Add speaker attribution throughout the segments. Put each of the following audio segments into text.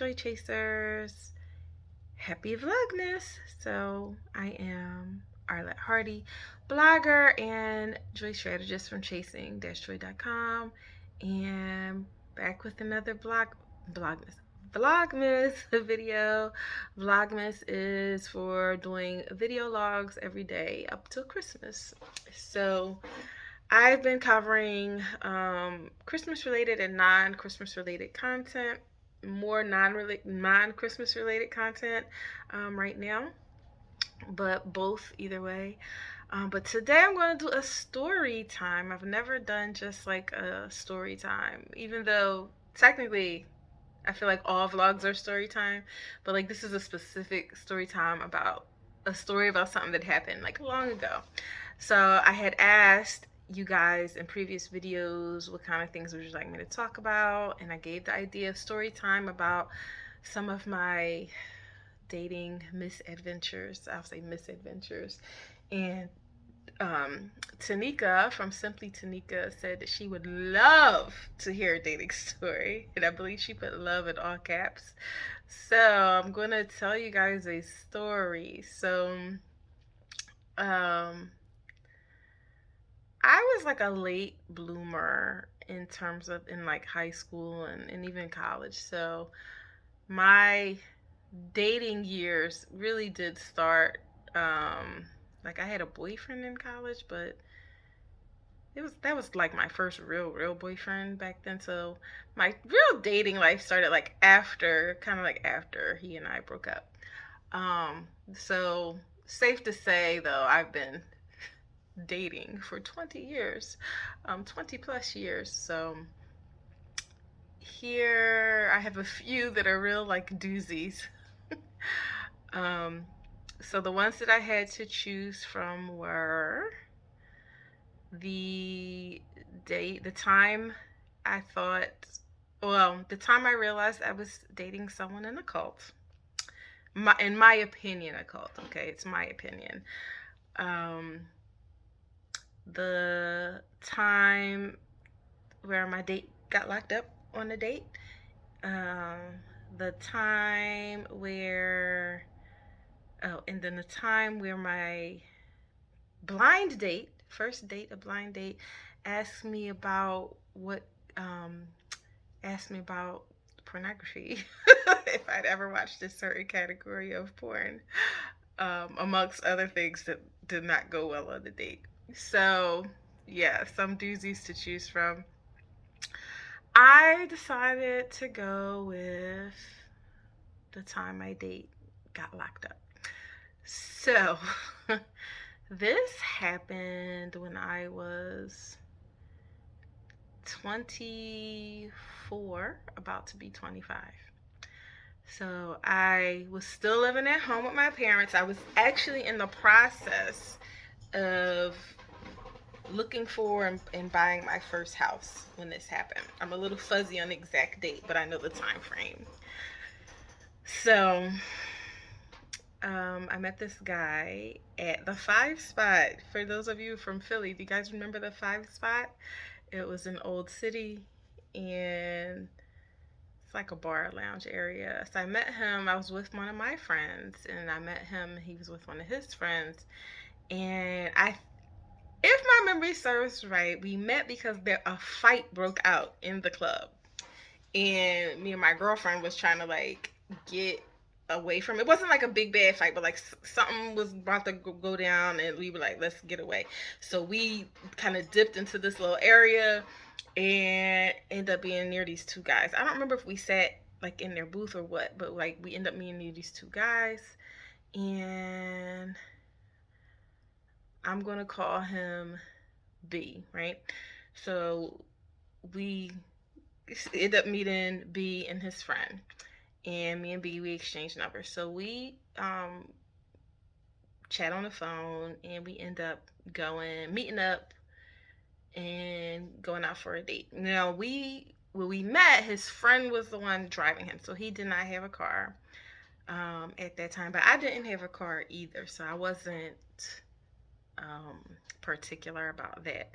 Speaker 1: Joy Chasers. Happy Vlogmas. So I am Arlette Hardy, blogger and joy strategist from chasing-joy.com, and back with another Vlogmas video. Vlogmas is for doing video logs every day up till Christmas. So I've been covering Christmas related and non-Christmas related content, more non-Christmas related content right now, but both either way. But today I'm going to do a story time. I've never done just like a story time, even though technically I feel like all vlogs are story time, but like this is a specific story time about a story about something that happened like long ago. So I had asked you guys in previous videos what kind of things would you like me to talk about, and I gave the idea of story time about some of my dating misadventures. I'll say misadventures. And Tanika from Simply Tanika said that she would love to hear a dating story, and I believe she put love in all caps. So I'm gonna tell you guys a story. So I was like a late bloomer in terms of in like high school and even college. So my dating years really did start like I had a boyfriend in college, but that was like my first real boyfriend back then. So my real dating life started like after, kind of like after he and I broke up. So safe to say though, I've been dating for 20 years, 20 plus years. So here I have a few that are real like doozies. So the ones that I had to choose from were the time I thought, the time I realized I was dating someone in a cult. In my opinion, a cult. Okay, it's my opinion. The time where my date got locked up on a date. The time where, and then the time where my blind date, first date, a blind date, asked me about pornography, if I'd ever watched a certain category of porn, amongst other things that did not go well on the date. So yeah, some doozies to choose from. I decided to go with the time my date got locked up. So this happened when I was 24, about to be 25. So I was still living at home with my parents. I was actually in the process of looking for and buying my first house when this happened. I'm a little fuzzy on the exact date, but I know the time frame. So I met this guy at the Five Spot. For those of you from Philly, do you guys remember the Five Spot? It was an old city, and it's like a bar lounge area. So I met him. I was with one of my friends, and I met him. He was with one of his friends, and if my memory serves right, we met because a fight broke out in the club, and me and my girlfriend was trying to like get away from it. It wasn't like a big bad fight, but like something was about to go down, and we were like, let's get away. So we kind of dipped into this little area and ended up being near these two guys. I don't remember if we sat like in their booth or what, but like we ended up being near these two guys, and I'm gonna call him B, right? So we ended up meeting B and his friend, and me and B, we exchanged numbers. So we chat on the phone, and we end up meeting up and going out for a date. Now when we met, his friend was the one driving him, so he did not have a car at that time, but I didn't have a car either, so I wasn't particular about that.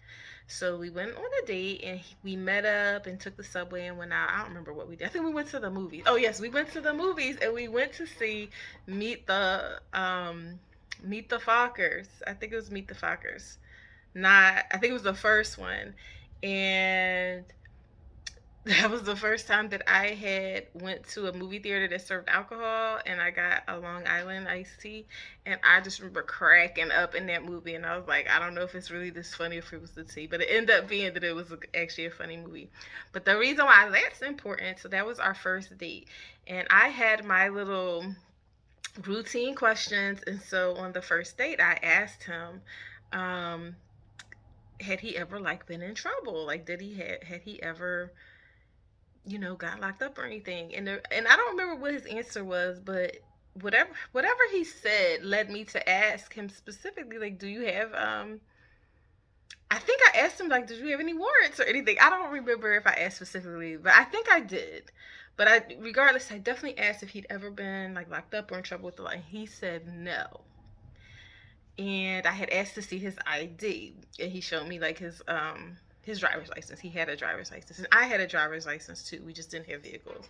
Speaker 1: So we went on a date and we met up and took the subway and went out. I don't remember what we did. I think we went to the movies. Oh yes, we went to the movies and we went to see Meet the Meet the Fockers. I think it was Meet the Fockers. Not I think it was the first one. And that was the first time that I had went to a movie theater that served alcohol, and I got a Long Island iced tea, and I just remember cracking up in that movie, and I was like, I don't know if it's really this funny if it was the tea, but it ended up being that it was actually a funny movie. But the reason why that's important, so that was our first date, and I had my little routine questions, and so on the first date, I asked him, um, had he ever like been in trouble? Like, had he ever got locked up or anything. And I don't remember what his answer was, but whatever he said led me to ask him specifically, like, do you have I think I asked him like, did you have any warrants or anything? I don't remember if I asked specifically, but I think I did. But regardless, I definitely asked if he'd ever been like locked up or in trouble with the law. And he said no. And I had asked to see his ID, and he showed me like his driver's license. He had a driver's license, and I had a driver's license too. We just didn't have vehicles.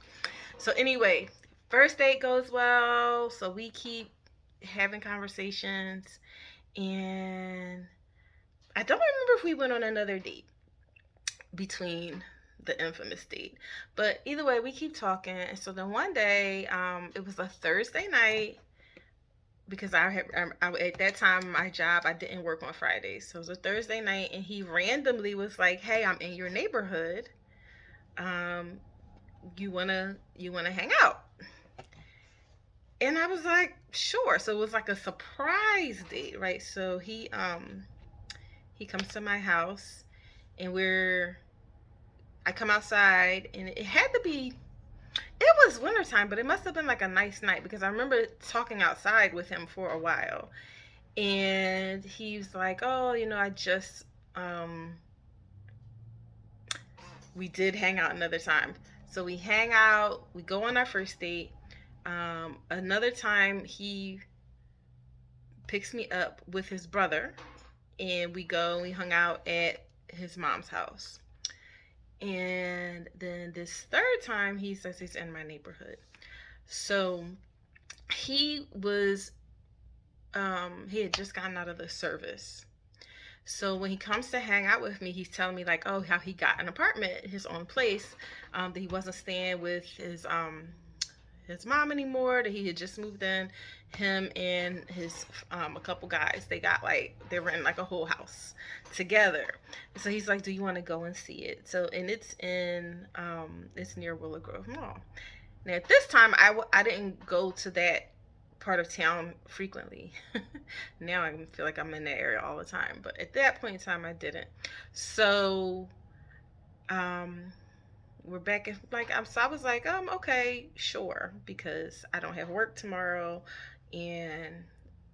Speaker 1: So anyway, first date goes well. So we keep having conversations, and I don't remember if we went on another date between the infamous date, but either way, we keep talking. And so then one day, it was a Thursday night because at that time my job I didn't work on Fridays, so it was a Thursday night, and he randomly was like, "Hey, I'm in your neighborhood. Um, you wanna hang out?" And I was like, "Sure." So it was like a surprise date, right? So he comes to my house, and I come outside, and it had to be. It was wintertime, but it must have been like a nice night because I remember talking outside with him for a while. And he's like, "Oh, I just we did hang out another time." So we hang out, we go on our first date. Another time he picks me up with his brother, and we hung out at his mom's house. And then this third time he says he's in my neighborhood. So he was he had just gotten out of the service. So when he comes to hang out with me, he's telling me like, oh, how he got an apartment, his own place, that he wasn't staying with his mom anymore, that he had just moved in. Him and his a couple guys, they were in like a whole house together. So he's like, do you want to go and see it? So, and it's near Willow Grove Mall. Now at this time I didn't go to that part of town frequently. Now I feel like I'm in that area all the time, but at that point in time I didn't. So we're back in so I was like, okay, sure, because I don't have work tomorrow, and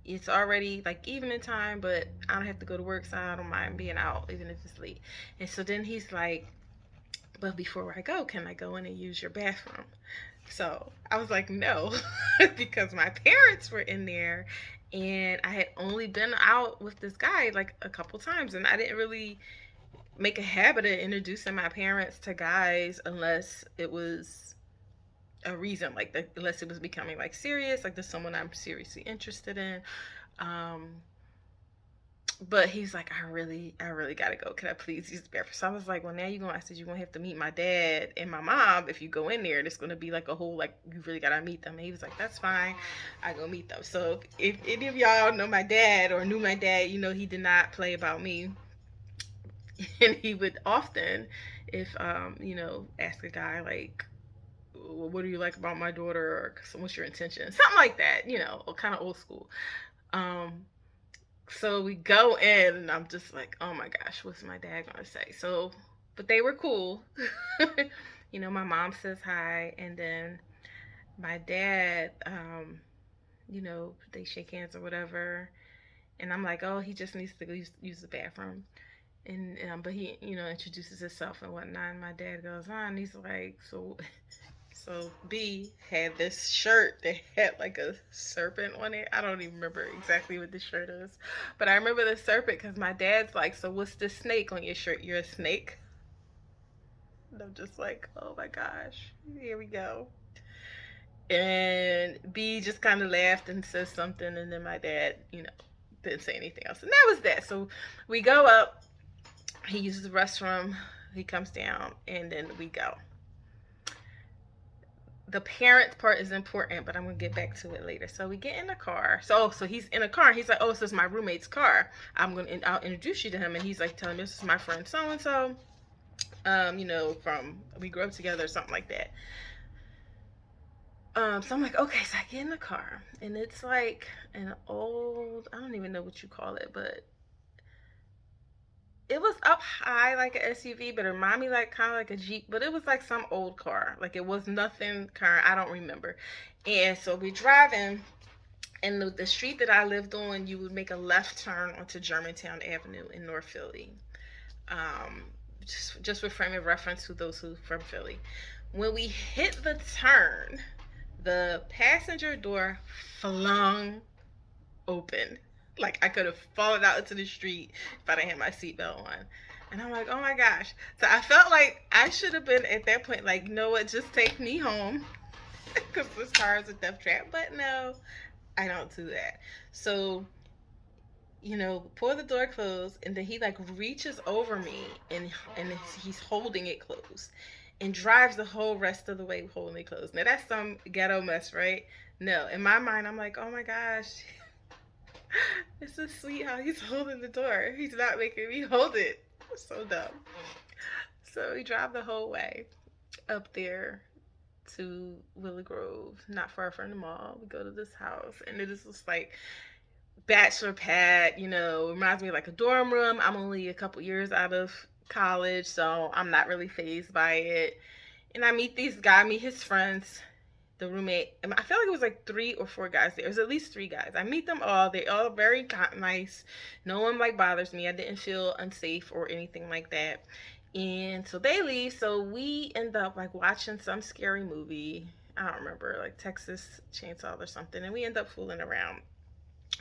Speaker 1: it's already like evening time, but I don't have to go to work, so I don't mind being out even if it's late. And so then he's like, but before I go, can I go in and use your bathroom? So I was like, no, because my parents were in there, and I had only been out with this guy like a couple times, and I didn't really make a habit of introducing my parents to guys unless it was a reason, like unless it was becoming like serious, like there's someone I'm seriously interested in. But he's like, I really gotta go. Can I please use the bathroom? So I was like, well, now I said, you're gonna have to meet my dad and my mom if you go in there. And it's gonna be like a whole, like, you really gotta meet them. And he was like, that's fine. I go meet them. So if any of y'all know my dad or knew my dad, he did not play about me. And he would often, if ask a guy like, well, what do you like about my daughter, or what's your intention, something like that, kind of old school. So we go in, and I'm just like, oh my gosh, what's my dad gonna say? So, but they were cool. My mom says hi, and then my dad, they shake hands or whatever, and I'm like, oh, he just needs to go use the bathroom. And but he introduces himself and whatnot, and my dad goes on, and he's like, so So B had this shirt that had like a serpent on it. I don't even remember exactly what the shirt is, but I remember the serpent because my dad's like, "So what's the snake on your shirt? You're a snake." And I'm just like, "Oh my gosh, here we go." And B just kind of laughed and said something, and then my dad, didn't say anything else, and that was that. So we go up. He uses the restroom. He comes down, and then we go. The parent part is important, but I'm gonna get back to it later. So we get in the car. So he's in a car. He's like, "Oh, this is my roommate's car. I'll introduce you to him." And he's like telling me, "This is my friend so and so. From we grew up together, or something like that." So I'm like, okay. So I get in the car, and it's like an old, I don't even know what you call it, but it was up high like an SUV, but it reminded me like kind of like a Jeep, but it was like some old car. Like it was nothing current. I don't remember. And so we driving, and the street that I lived on, you would make a left turn onto Germantown Avenue in North Philly. Um, just for frame of reference to those who from Philly. When we hit the turn, the passenger door flung open. Like I could have fallen out into the street if I didn't have my seatbelt on. And I'm like, oh my gosh. So I felt like I should have been at that point like, you know what, just take me home. Because this car is a death trap. But no, I don't do that. So, pull the door closed, and then he like reaches over me, and he's holding it closed and drives the whole rest of the way holding it closed. Now that's some ghetto mess, right? No, in my mind, I'm like, oh my gosh, this is sweet how he's holding the door. He's not making me hold it. So dumb. So we drive the whole way up there to Willow Grove, not far from the mall. We go to this house, and it is just like bachelor pad, reminds me of like a dorm room. I'm only a couple years out of college, so I'm not really fazed by it. And I meet his friends, the roommate. I feel like it was like 3 or 4 guys there. It was at least 3 guys. I meet them all. They're all very nice. No one like bothers me. I didn't feel unsafe or anything like that. And so they leave. So we end up like watching some scary movie. I don't remember, like Texas Chainsaw or something. And we end up fooling around.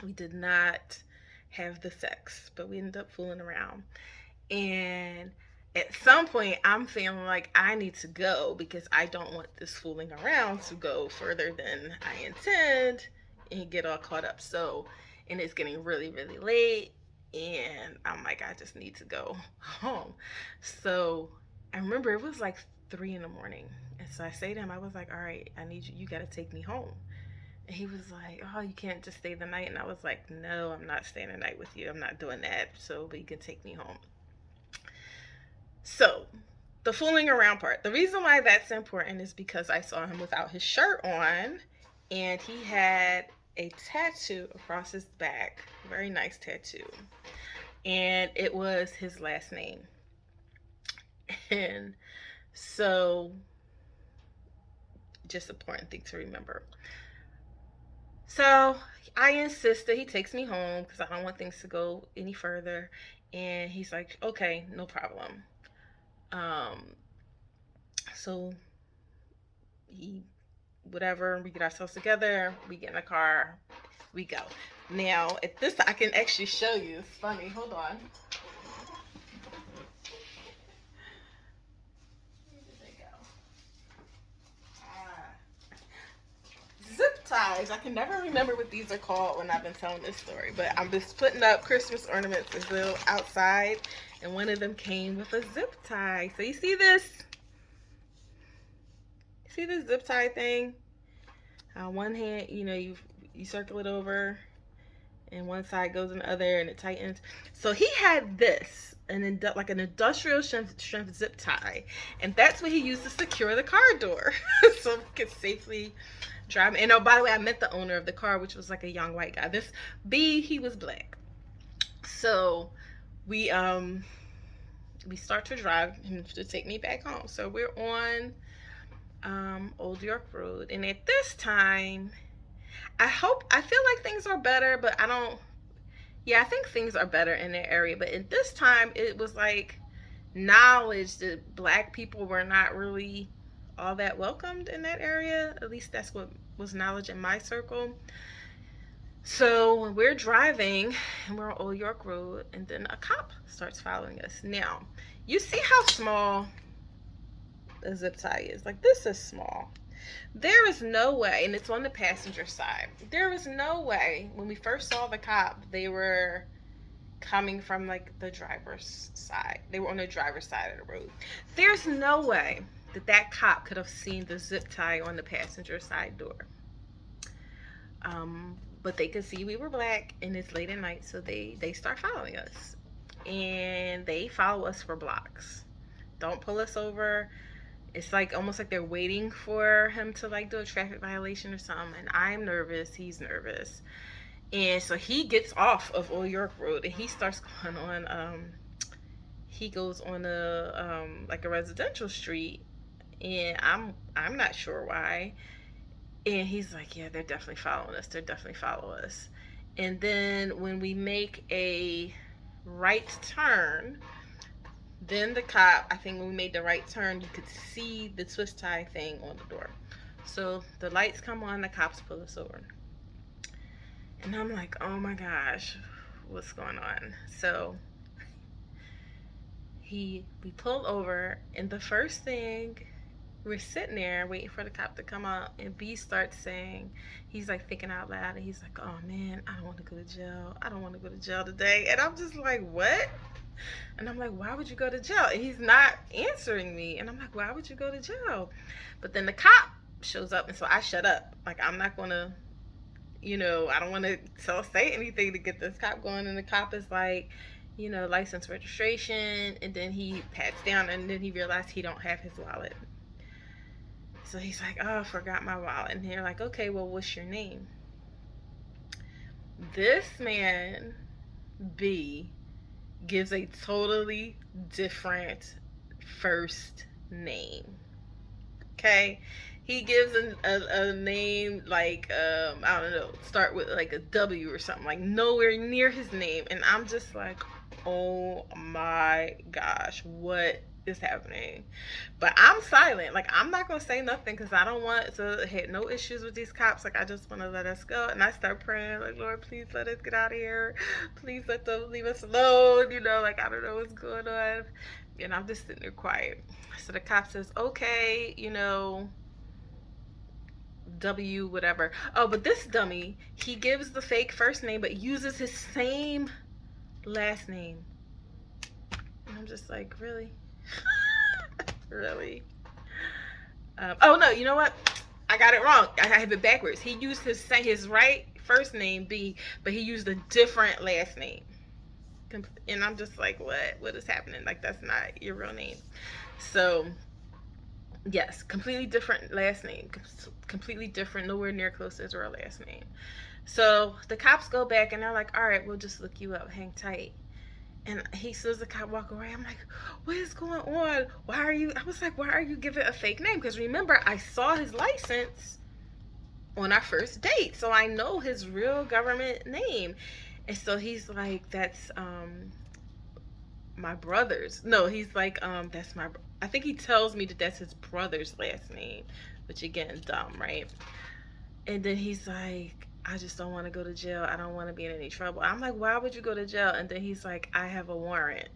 Speaker 1: We did not have the sex, but we ended up fooling around. And at some point, I'm feeling like I need to go because I don't want this fooling around to go further than I intend and get all caught up. So, and it's getting really, really late, and I'm like, I just need to go home. So I remember it was like 3 in the morning. And so I say to him, I was like, all right, I need you got to take me home. And he was like, oh, you can't just stay the night. And I was like, no, I'm not staying the night with you. I'm not doing that. So, but you can take me home. So, the fooling around part. The reason why that's important is because I saw him without his shirt on. And he had a tattoo across his back. Very nice tattoo. And it was his last name. And so, just an important thing to remember. So I insist that he takes me home because I don't want things to go any further. And he's like, okay, no problem. So whatever, we get ourselves together, we get in the car, we go. Now, at this, I can actually show you. It's funny. Hold on. Zip ties. I can never remember what these are called when I've been telling this story, but I'm just putting up Christmas ornaments as well outside, and one of them came with a zip tie. So you see this? See this zip tie thing? On one hand, you circle it over, and one side goes in the other, and it tightens. So he had this, like an industrial shrimp zip tie, and that's what he used to secure the car door, so he could safely drive. And oh, by the way, I met the owner of the car, which was like a young white guy. He was black. So we start to drive him to take me back home. So we're on Old York Road, and at this time, I feel like things are better, but I think things are better in the area. But at this time, it was like knowledge that black people were not really all that welcomed in that area. At least that's what was knowledge in my circle. So when we're driving and we're on Old York Road, and then a cop starts following us. Now, you see how small the zip tie is? Like, this is small. There is no way, and it's on the passenger side. There was no way when we first saw the cop, they were coming from like the driver's side. They were on the driver's side of the road. There's no way that that cop could have seen the zip tie on the passenger side door. But they could see we were black and it's late at night, so they start following us. And they follow us for blocks. Don't pull us over. It's like almost like they're waiting for him to like do a traffic violation or something. And I'm nervous, he's nervous. And so he gets off of Old York Road and he starts going on he goes on a like a residential street, and I'm not sure why. And he's like, yeah, they're definitely following us. They're definitely following us. And then when we make a right turn, then the cop, I think when we made the right turn, you could see the twist tie thing on the door. So the lights come on, the cops pull us over. And I'm like, oh my gosh, what's going on? So we pull over, and the first thing, we're sitting there waiting for the cop to come out, and B starts saying, he's like thinking out loud, and he's like, oh man, I don't want to go to jail. I don't want to go to jail today. And I'm just like, what? And I'm like, why would you go to jail? And he's not answering me. And I'm like, why would you go to jail? But then the cop shows up, and so I shut up. Like, I'm not going to, I don't want to say anything to get this cop going. And the cop is like, license, registration. And then he pats down, and then he realized he don't have his wallet. So he's like, oh, I forgot my wallet. And they're like, okay, well, what's your name? This man, B, gives a totally different first name. Okay? He gives a name like, I don't know, start with like a W or something, like nowhere near his name. And I'm just like, oh my gosh, what is happening? But I'm silent. Like, I'm not gonna say nothing because I don't want to have no issues with these cops. Like, I just want to let us go. And I start praying, like, Lord, please let us get out of here. Please let them leave us alone. Like, I don't know what's going on. And I'm just sitting there quiet. So the cop says, okay, W, whatever. Oh, but this dummy, he gives the fake first name but uses his same last name. And I'm just like, really? Really? Oh no, you know what? I got it wrong. I have it backwards. He used his right first name, B, but he used a different last name. And I'm just like, what is happening? Like, that's not your real name. So yes, completely different last name, completely different, nowhere near close to his real last name. So the cops go back and they're like, all right, we'll just look you up, hang tight. And he sees the cop walk away. I'm like, what is going on? I was like, why are you giving a fake name? Because remember, I saw his license on our first date. So I know his real government name. And so he's like, that's my brother's. No, he's like, that's I think he tells me that that's his brother's last name. Which again, dumb, right? And then he's like, I just don't want to go to jail. I don't want to be in any trouble. I'm like, why would you go to jail? And then he's like, I have a warrant.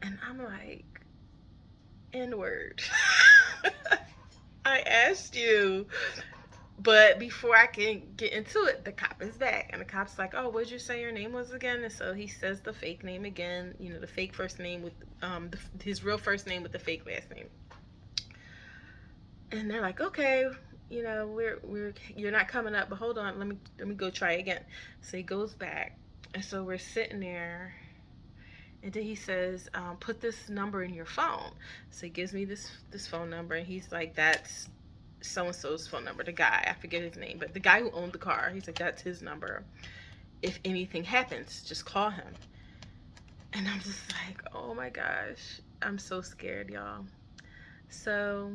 Speaker 1: And I'm like, N-word. I asked you. But before I can get into it, the cop is back. And the cop's like, oh, what'd you say your name was again? And so he says the fake name again. The fake first name with his real first name with the fake last name. And they're like, okay, you're not coming up, but hold on, let me go try again. So he goes back, and so we're sitting there, and then he says, put this number in your phone. So he gives me this phone number, and he's like, that's so-and-so's phone number, the guy, I forget his name, but the guy who owned the car. He's like, that's his number. If anything happens, just call him. And I'm just like, oh my gosh, I'm so scared, y'all. So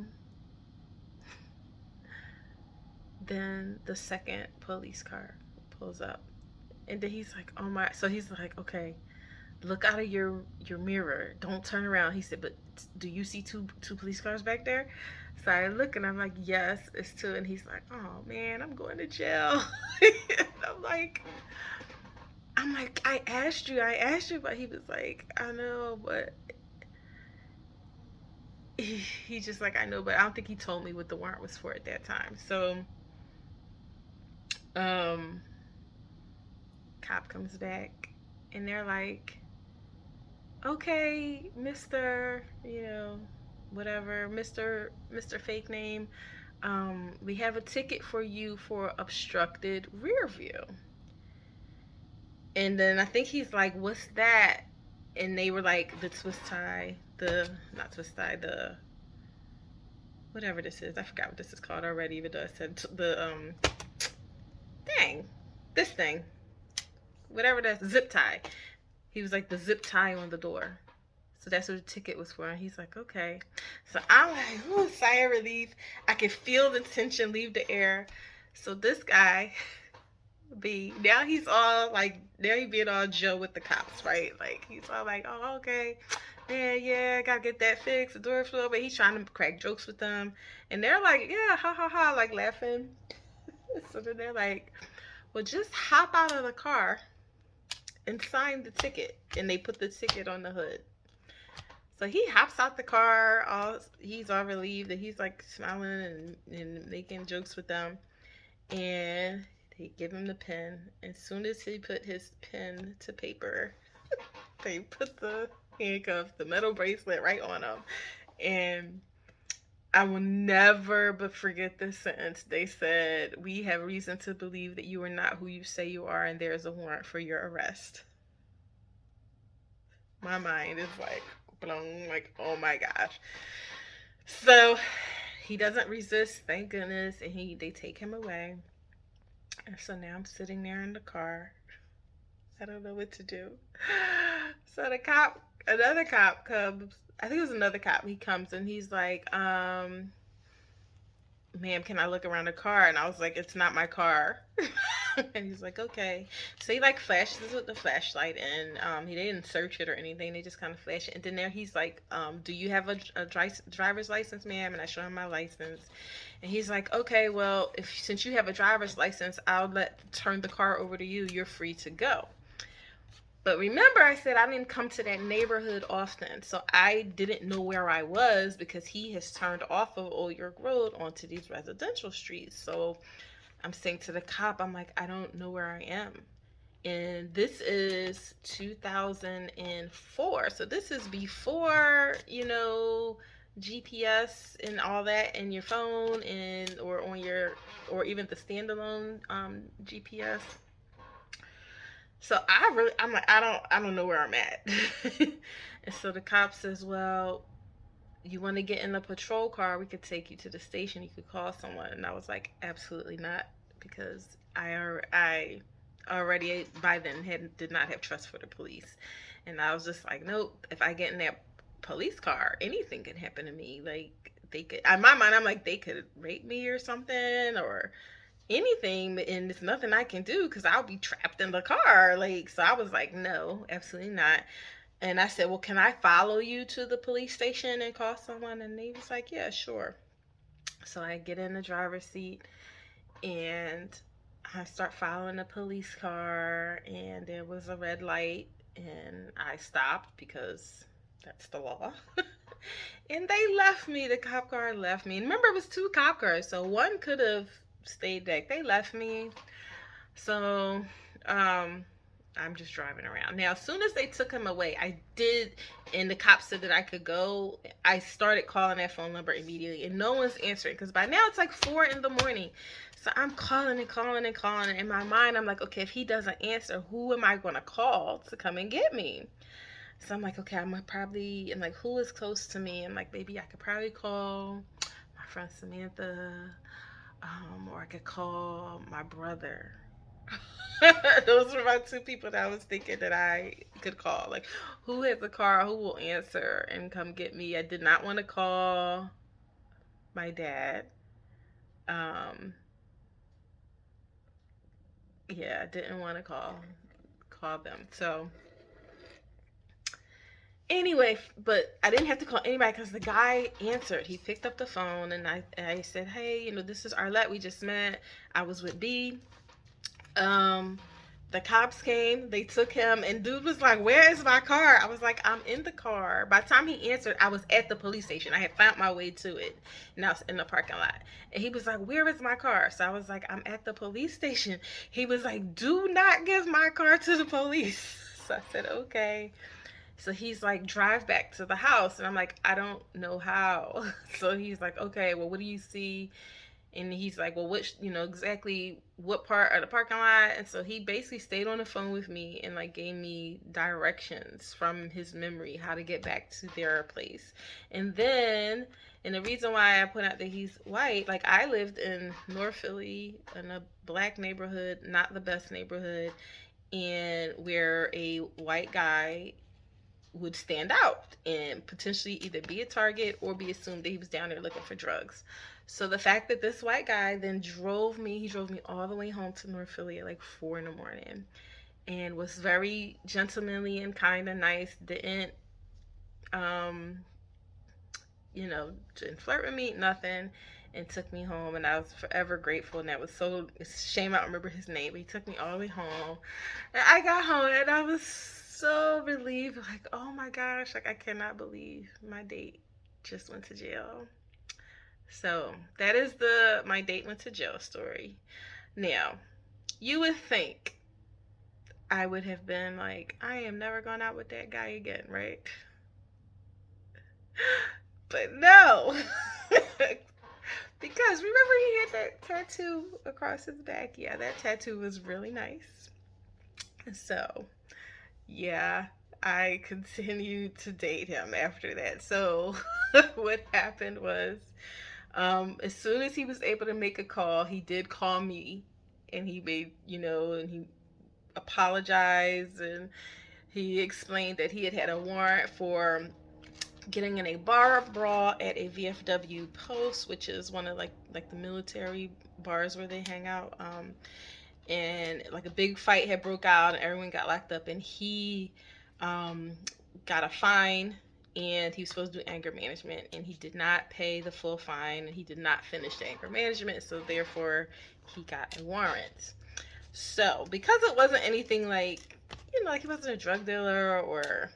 Speaker 1: then the second police car pulls up, and then he's like, oh my, so he's like, okay, look out of your mirror. Don't turn around. He said, but do you see two police cars back there? So I look and I'm like, yes, it's two. And he's like, oh man, I'm going to jail. I'm like, I asked you, but he was like, I know, but he just like, I know, but I don't think he told me what the warrant was for at that time. So, um, cop comes back and they're like, okay, Mr. Whatever, Mr. Fake Name, we have a ticket for you for obstructed rear view. And then I think he's like, what's that? And they were like, the twist tie, the, not twist tie, the, whatever this is. I forgot what this is called already, even though I said dang, this thing, whatever that's, zip tie. He was like, the zip tie on the door. So that's what the ticket was for. And he's like, okay. So I'm like, ooh, sigh of relief. I can feel the tension leave the air. So this guy, B, now he's all like, now he being all Joe with the cops, right? Like, he's all like, oh, okay. Yeah, gotta get that fixed, the door floor. But he's trying to crack jokes with them. And they're like, yeah, ha, ha, ha, like laughing. So then they're like, well, just hop out of the car and sign the ticket. And they put the ticket on the hood. So he hops out the car, he's all relieved, and he's like smiling and making jokes with them. And they give him the pen. As soon as he put his pen to paper, they put the handcuff, the metal bracelet right on him. And I will never but forget this sentence. They said, we have reason to believe that you are not who you say you are, and there is a warrant for your arrest. My mind is like blown, like, oh my gosh. So he doesn't resist, thank goodness, and they take him away. And so now I'm sitting there in the car. I don't know what to do. So another cop comes. I think it was another cop. He comes and he's like, ma'am, can I look around the car? And I was like, it's not my car. And he's like, okay. So he like flashes with the flashlight, and he didn't search it or anything. They just kind of flash it. And then there he's like, do you have a driver's license, ma'am? And I show him my license. And he's like, okay, well, since you have a driver's license, I'll turn the car over to you. You're free to go. But remember, I said I didn't come to that neighborhood often, so I didn't know where I was because he has turned off of Old York Road onto these residential streets. So I'm saying to the cop, I'm like, I don't know where I am. And this is 2004. So this is before, GPS and all that in your phone or on or even the standalone GPS. So I'm like, I don't know where I'm at. And so the cop says, well, you want to get in a patrol car? We could take you to the station. You could call someone. And I was like, absolutely not, because I already by then did not have trust for the police. And I was just like, nope, if I get in that police car, anything can happen to me. Like, they could, in my mind, I'm like, they could rape me or something, or anything, and there's nothing I can do because I'll be trapped in the car. Like, so I was like, no, absolutely not. And I said, well, can I follow you to the police station and call someone? And they was like, yeah, sure. So I get in the driver's seat and I start following the police car, and there was a red light, and I stopped because that's the law. And they left me. The cop car left me. And remember, it was two cop cars, so one could have stayed back. They left me. So I'm just driving around. Now, as soon as they took him away, and the cops said that I could go, I started calling that phone number immediately, and no one's answering, because by now it's like 4 in the morning. So I'm calling and calling and calling. In my mind, I'm like, okay, if he doesn't answer, who am I going to call to come and get me? So I'm like, okay, and like, who is close to me? I'm like, maybe I could probably call my friend Samantha, or I could call my brother. Those were my two people that I was thinking that I could call. Like, who has a car? Who will answer and come get me? I did not want to call my dad. Yeah, I didn't want to call them. So Anyway, but I didn't have to call anybody because the guy answered. He picked up the phone, and I said, "Hey, this is Arlette. We just met. I was with B. Um, the cops came. They took him, and dude was like, 'Where is my car?' I was like, 'I'm in the car.' By the time he answered, I was at the police station. I had found my way to it, and I was in the parking lot. And he was like, 'Where is my car?' So I was like, 'I'm at the police station.' He was like, 'Do not give my car to the police.' So I said, 'Okay.' So he's like, 'Drive back to the house.' And I'm like, 'I don't know how.' So he's like, 'Okay, well, what do you see?' And he's like, 'Well, which, exactly what part of the parking lot?' And so he basically stayed on the phone with me and like gave me directions from his memory how to get back to their place. And then, and the reason why I point out that he's white, like I lived in North Philly in a black neighborhood, not the best neighborhood, and where a white guy would stand out and potentially either be a target or be assumed that he was down there looking for drugs. So the fact that this white guy then he drove me all the way home to North Philly at like 4 in the morning and was very gentlemanly and kind and nice. Um, didn't flirt with me, nothing, and took me home. And I was forever grateful. And that was it's a shame I don't remember his name, but he took me all the way home. And I got home and I was so relieved. Like, oh my gosh, like I cannot believe my date just went to jail. So that is my date went to jail story. Now, you would think I would have been like, I am never going out with that guy again, right? But no. Because remember he had that tattoo across his back? Yeah, that tattoo was really nice. So, yeah, I continued to date him after that. So, what happened was, as soon as he was able to make a call, he did call me and he made, and he apologized and he explained that he had had a warrant for getting in a bar brawl at a VFW post, which is one of like the military bars where they hang out. And like a big fight had broke out and everyone got locked up, and he got a fine, and he was supposed to do anger management, and he did not pay the full fine, and he did not finish the anger management, so therefore he got a warrant. So because it wasn't anything like, like he wasn't a drug dealer or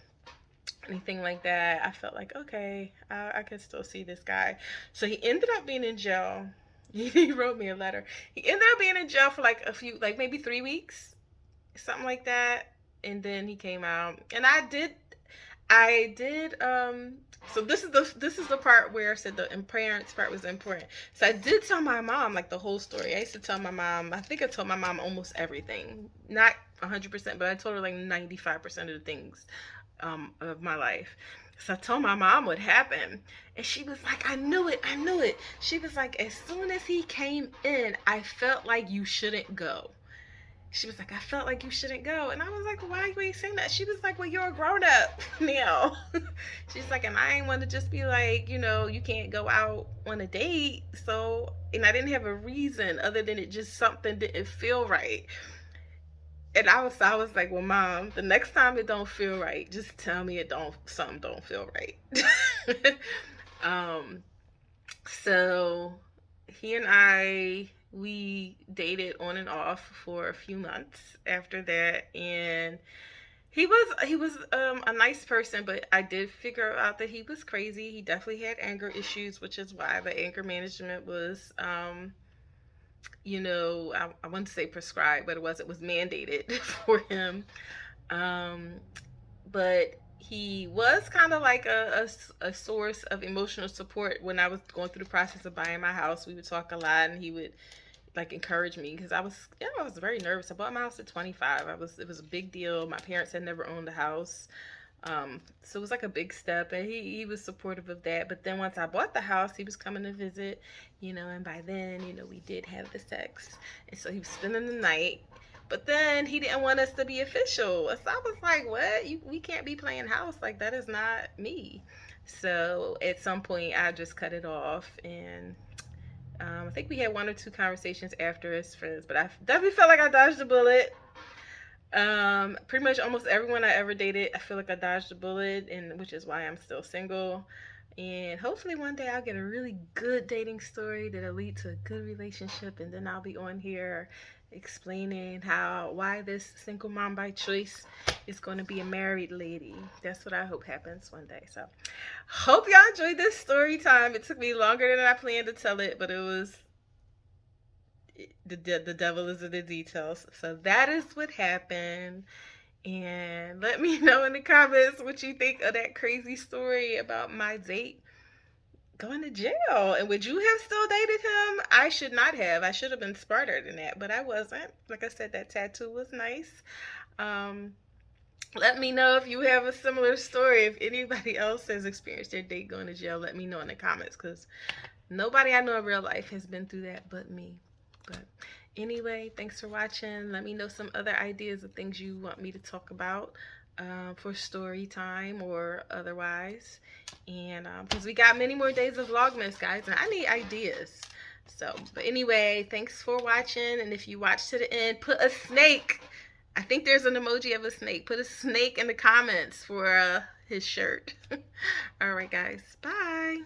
Speaker 1: anything like that, I felt like, okay, I could still see this guy. So he ended up being in jail. He wrote me a letter. He ended up being in jail for like like maybe 3 weeks, something like that. And then he came out, and I did. So this is the part where I said the parents part was important. So I did tell my mom like the whole story. I used to tell my mom. I think I told my mom almost everything, not 100%, but I told her like 95% of the things of my life. So I told my mom what happened, and she was like, "I knew it, I knew it." She was like, "As soon as he came in, I felt like you shouldn't go." She was like, "I felt like you shouldn't go." And I was like, "Why are you saying that?" She was like, "Well, you're a grown up now." She's like, "And I ain't want to just be like, you can't go out on a date." So, and I didn't have a reason other than it just something didn't feel right. And I was like, "Well, Mom, the next time it don't feel right, just tell me something don't feel right." um, so he and we dated on and off for a few months after that, and he was a nice person, but I did figure out that he was crazy. He definitely had anger issues, which is why the anger management was I wouldn't say prescribed, but it was mandated for him. Um, but he was kind of like a source of emotional support when I was going through the process of buying my house. We would talk a lot, and he would like encourage me because I was very nervous. I bought my house at 25. It was a big deal. My parents had never owned a house. So it was like a big step, and he was supportive of that. But then once I bought the house, he was coming to visit, and by then, we did have the sex. And so he was spending the night. But then he didn't want us to be official. So I was like, what? We can't be playing house. Like, that is not me. So at some point, I just cut it off. And I think we had one or two conversations after as friends. But I definitely felt like I dodged a bullet. Pretty much almost everyone I ever dated, I feel like I dodged a bullet, and which is why I'm still single. And hopefully one day I'll get a really good dating story that'll lead to a good relationship, and then I'll be on here explaining why this single mom by choice is going to be a married lady. That's what I hope happens one day. So, hope y'all enjoyed this story time. It took me longer than I planned to tell it, but it was the devil is in the details. So that is what happened. And let me know in the comments what you think of that crazy story about my date going to jail. And would you have still dated him? I should not have. I should have been smarter than that, but I wasn't. Like I said, that tattoo was nice. Um, Let me know if you have a similar story. If anybody else has experienced their date going to jail, let me know in the comments, because nobody I know in real life has been through that but me. But anyway, thanks for watching. Let me know some other ideas of things you want me to talk about for story time or otherwise. And because we got many more days of Vlogmas, guys, and I need ideas. So, but anyway, thanks for watching. And if you watch to the end, put a snake. I think there's an emoji of a snake. Put a snake in the comments for his shirt. All right, guys. Bye.